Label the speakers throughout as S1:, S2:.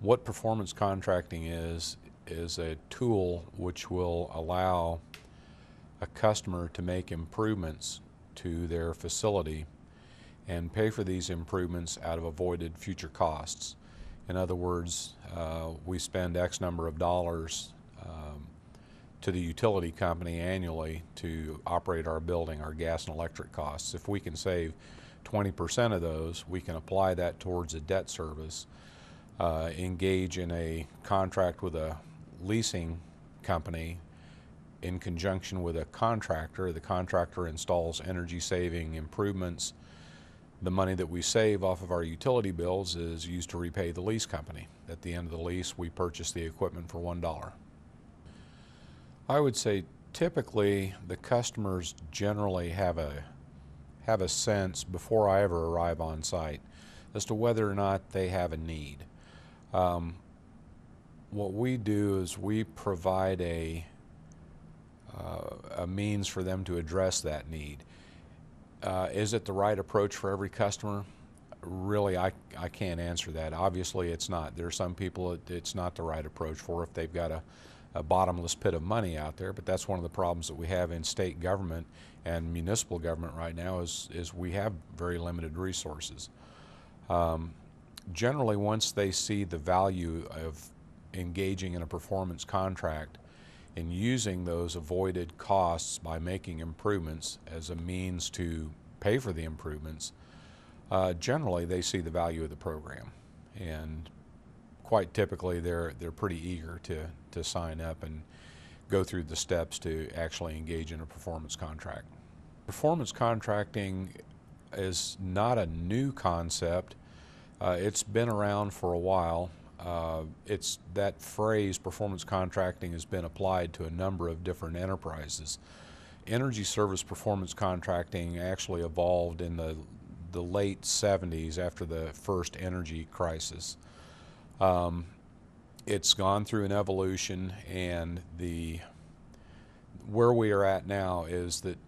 S1: What performance contracting is a tool which will allow a customer to make improvements to their facility and pay for these improvements out of avoided future costs. In other words, we spend X number of dollars to the utility company annually to operate our building, our gas and electric costs. If we can save 20% of those, we can apply that towards a debt service, engage in a contract with a leasing company in conjunction with a contractor. The contractor installs energy-saving improvements. The money that we save off of our utility bills is used to repay the lease company. At the end of the lease, we purchase the equipment for $1. I would say typically the customers generally have a sense before I ever arrive on site as to whether or not they have a need. What we do is we provide a means for them to address that need. Is it the right approach for every customer? Really, I can't answer that. Obviously, it's not. There are some people it's not the right approach for if they've got a bottomless pit of money out there, but that's one of the problems that we have in state government and municipal government right now is we have very limited resources. Generally, once they see the value of engaging in a performance contract and using those avoided costs by making improvements as a means to pay for the improvements, generally they see the value of the program, and quite typically they're pretty eager to sign up and go through the steps to actually engage in a performance contract. Performance contracting is not a new concept. It's been around for a while. That phrase, performance contracting, has been applied to a number of different enterprises. Energy service performance contracting actually evolved in the late 70s after the first energy crisis. It's gone through an evolution, and where we are at now is that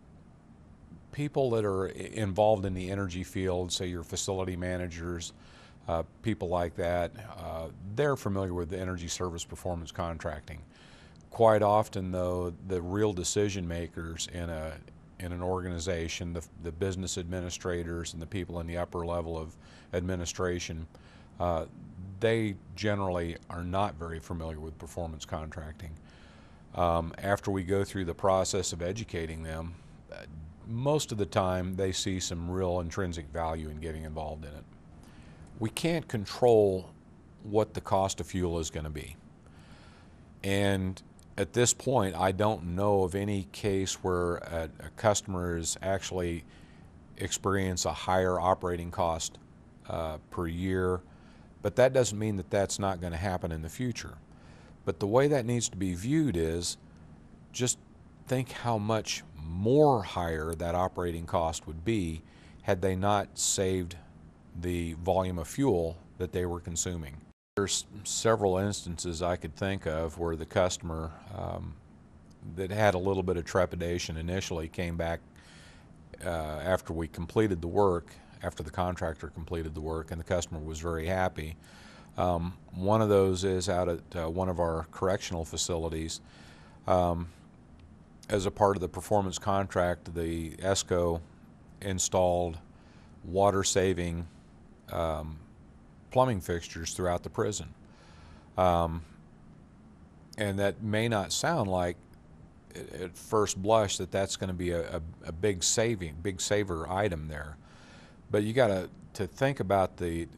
S1: people that are involved in the energy field, say your facility managers, people like that, they're familiar with the energy service performance contracting. Quite often, though, the real decision makers in an organization, the business administrators and the people in the upper level of administration, they generally are not very familiar with performance contracting. After we go through the process of educating them, most of the time they see some real intrinsic value in getting involved in it. We can't control what the cost of fuel is going to be. And at this point, I don't know of any case where a customer is actually experience a higher operating cost per year, but that doesn't mean that that's not going to happen in the future. But the way that needs to be viewed is just think how much more higher that operating cost would be had they not saved the volume of fuel that they were consuming. There's several instances I could think of where the customer that had a little bit of trepidation initially came back after we completed the work, after the contractor completed the work, and the customer was very happy. One of those is out at one of our correctional facilities. As a part of the performance contract, the ESCO installed water-saving plumbing fixtures throughout the prison. And that may not sound like at first blush that that's going to be a big saver item there. But you got to think about the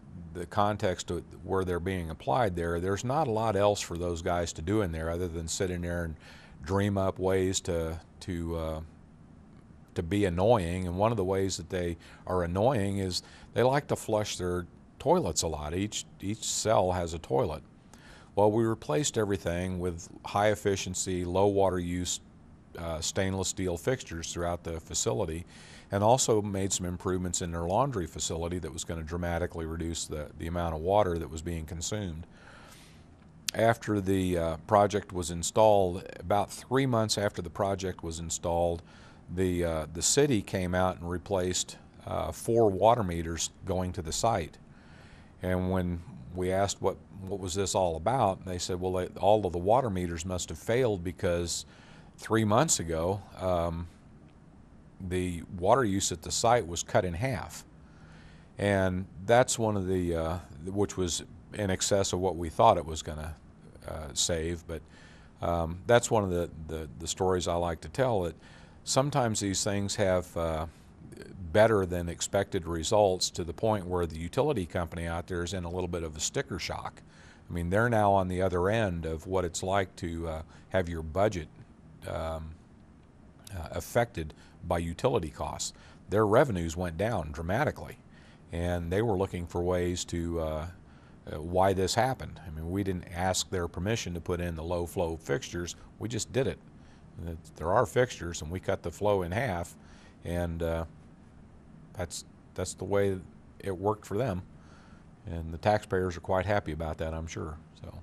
S1: context of where they're being applied there. There's not a lot else for those guys to do in there other than sit in there and dream up ways to be annoying. And one of the ways that they are annoying is they like to flush their toilets a lot. Each cell has a toilet. Well, we replaced everything with high efficiency, low water use stainless steel fixtures throughout the facility, and also made some improvements in their laundry facility that was going to dramatically reduce the amount of water that was being consumed. After the project was installed, about 3 months after the project was installed, the city came out and replaced 4 water meters going to the site. And when we asked what was this all about, they said, well, all of the water meters must have failed because 3 months ago, the water use at the site was cut in half. And that's one of the, which was in excess of what we thought it was going to save. But that's one of the stories I like to tell, that sometimes these things have better than expected results, to the point where the utility company out there is in a little bit of a sticker shock. I mean, they're now on the other end of what it's like to have your budget affected by utility costs. Their revenues went down dramatically, and they were looking for ways to why this happened. I mean, we didn't ask their permission to put in the low flow fixtures. We just did it. There are fixtures, and we cut the flow in half, and that's the way it worked for them. And the taxpayers are quite happy about that, I'm sure. So.